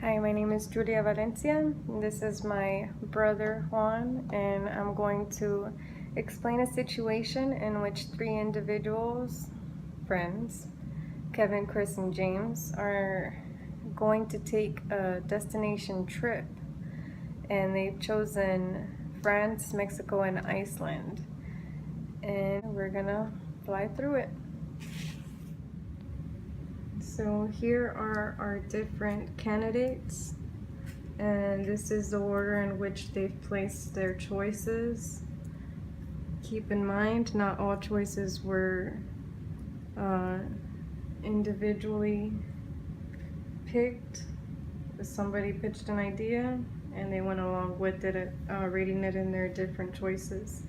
Hi, my name is Julia Valencia. This is my brother Juan, and I'm going to explain a situation in which three individuals, friends, Kevin, Chris, and James, are going to take a destination trip, and they've chosen France, Mexico, and Iceland, and we're gonna fly through it. So here are our different candidates, and this is the order in which they've placed their choices. Keep in mind, not all choices were individually picked. Somebody pitched an idea and they went along with it, rating it in their different choices.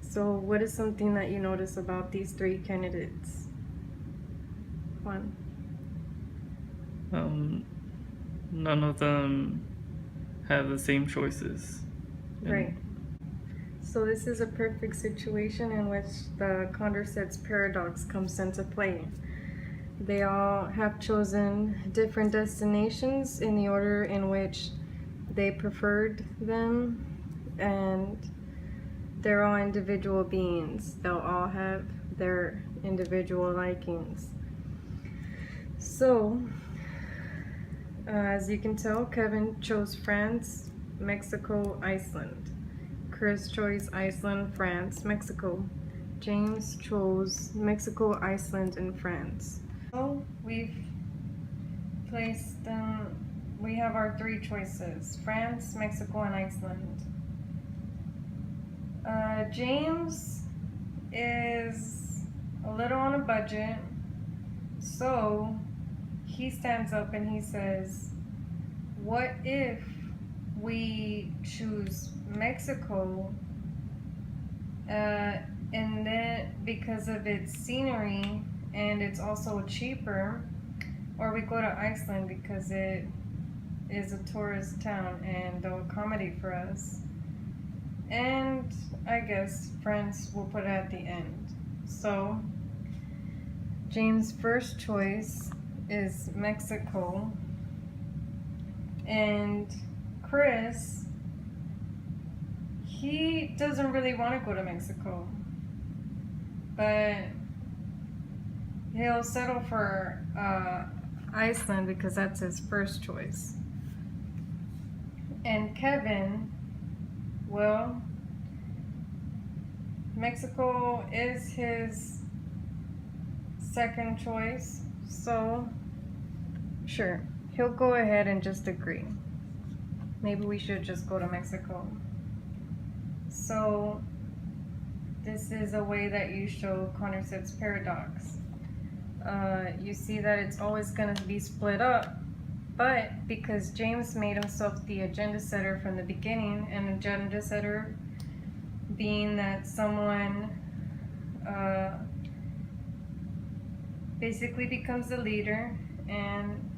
So what is something that you notice about these three candidates? One. None of them have the same choices. Right. So this is a perfect situation in which the Condorcet's paradox comes into play. They all have chosen different destinations in the order in which they preferred them, and they're all individual beings. They'll all have their individual likings. So, as you can tell, Kevin chose France, Mexico, Iceland. Chris chose Iceland, France, Mexico. James chose Mexico, Iceland, and France. So we've placed them, we have our three choices: France, Mexico, and Iceland. James is a little on a budget, so he stands up and he says, what if we choose Mexico, and then because of its scenery and it's also cheaper, or we go to Iceland because it is a tourist town and they'll accommodate for us, and I guess France will put it at the end. So James' first choice is Mexico, and Chris, he doesn't really want to go to Mexico, but he'll settle for Iceland because that's his first choice. And Kevin, well, Mexico is his second choice, so sure, he'll go ahead and just agree. Maybe we should just go to Mexico. So this is a way that you show Condorcet's paradox. You see that it's always going to be split up, but because James made himself the agenda setter from the beginning, an agenda setter being that someone basically becomes the leader and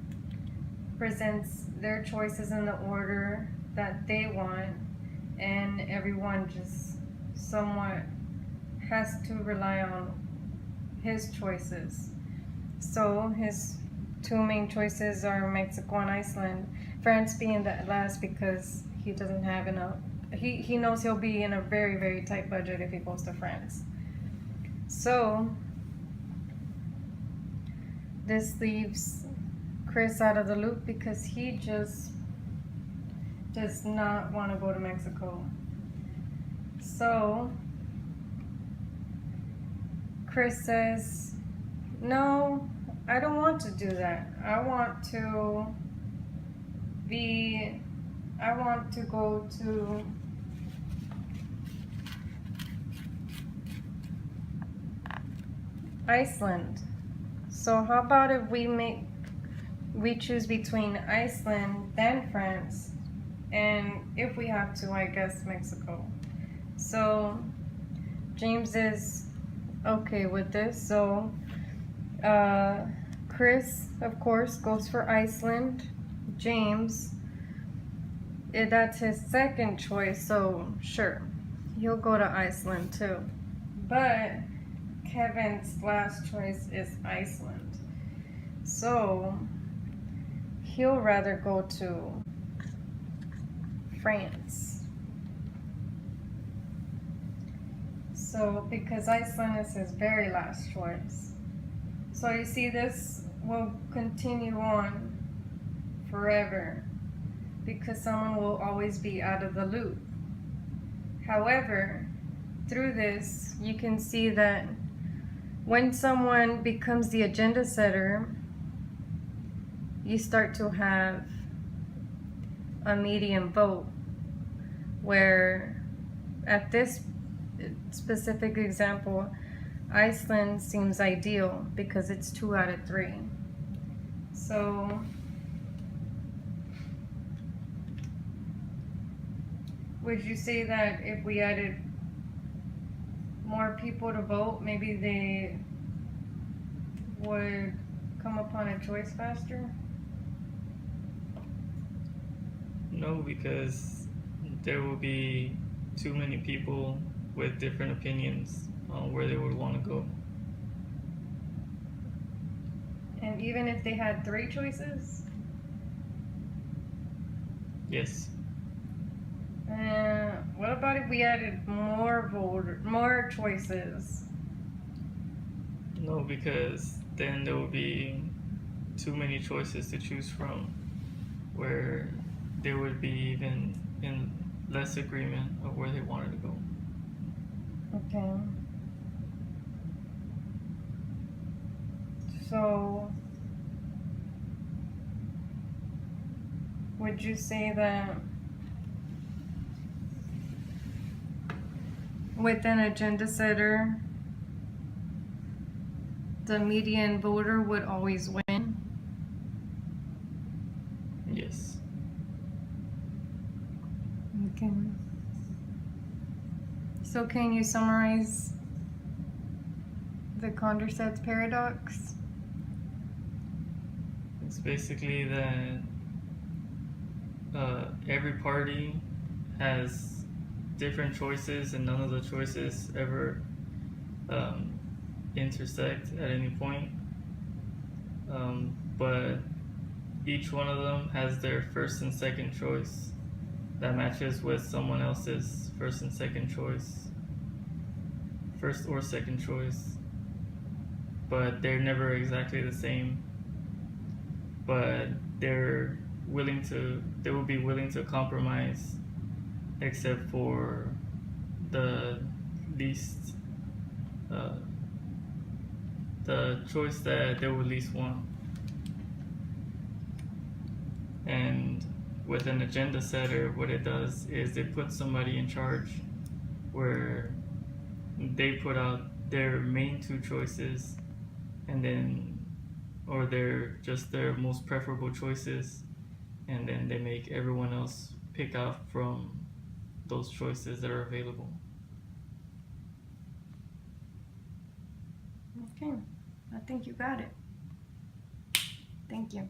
presents their choices in the order that they want, and everyone just somewhat has to rely on his choices. So his two main choices are Mexico and Iceland, France being the last because he doesn't have enough. He knows he'll be in a very, very tight budget if he goes to France. So this leaves Chris out of the loop because he just does not want to go to Mexico. So Chris says, no, I don't want to do that. I want to go to Iceland. So how about if we choose between Iceland then France, and if we have to, I guess Mexico. So James is okay with this. So Chris, of course, goes for Iceland. James, that's his second choice, so sure, he'll go to Iceland too. But Kevin's last choice is Iceland. So he'll rather go to France. So, because Iceland is his very last choice. So you see, this will continue on forever because someone will always be out of the loop. However, through this, you can see that when someone becomes the agenda setter, you start to have a medium vote, where at this specific example, Iceland seems ideal because it's 2 out of 3. So would you say that if we added more people to vote, maybe they would come upon a choice faster? No, because there will be too many people with different opinions on where they would want to go. And even if they had 3 choices? Yes. What about if we added more choices? No, because then there will be too many choices to choose from, where they would be even in less agreement of where they wanted to go. Okay. So, would you say that with an agenda setter, the median voter would always win? Yes. Okay. So can you summarize the Condorcet's paradox? It's basically that every party has different choices, and none of the choices ever intersect at any point. But each one of them has their first and second choice that matches with someone else's first and second choice, first or second choice, but they're never exactly the same. But they will be willing to compromise, except for the least, the choice that they would least want. And with an agenda setter, what it does is it puts somebody in charge where they put out their main 2 choices, and then, or their most preferable choices, and then they make everyone else pick out from those choices that are available. Okay, I think you got it. Thank you.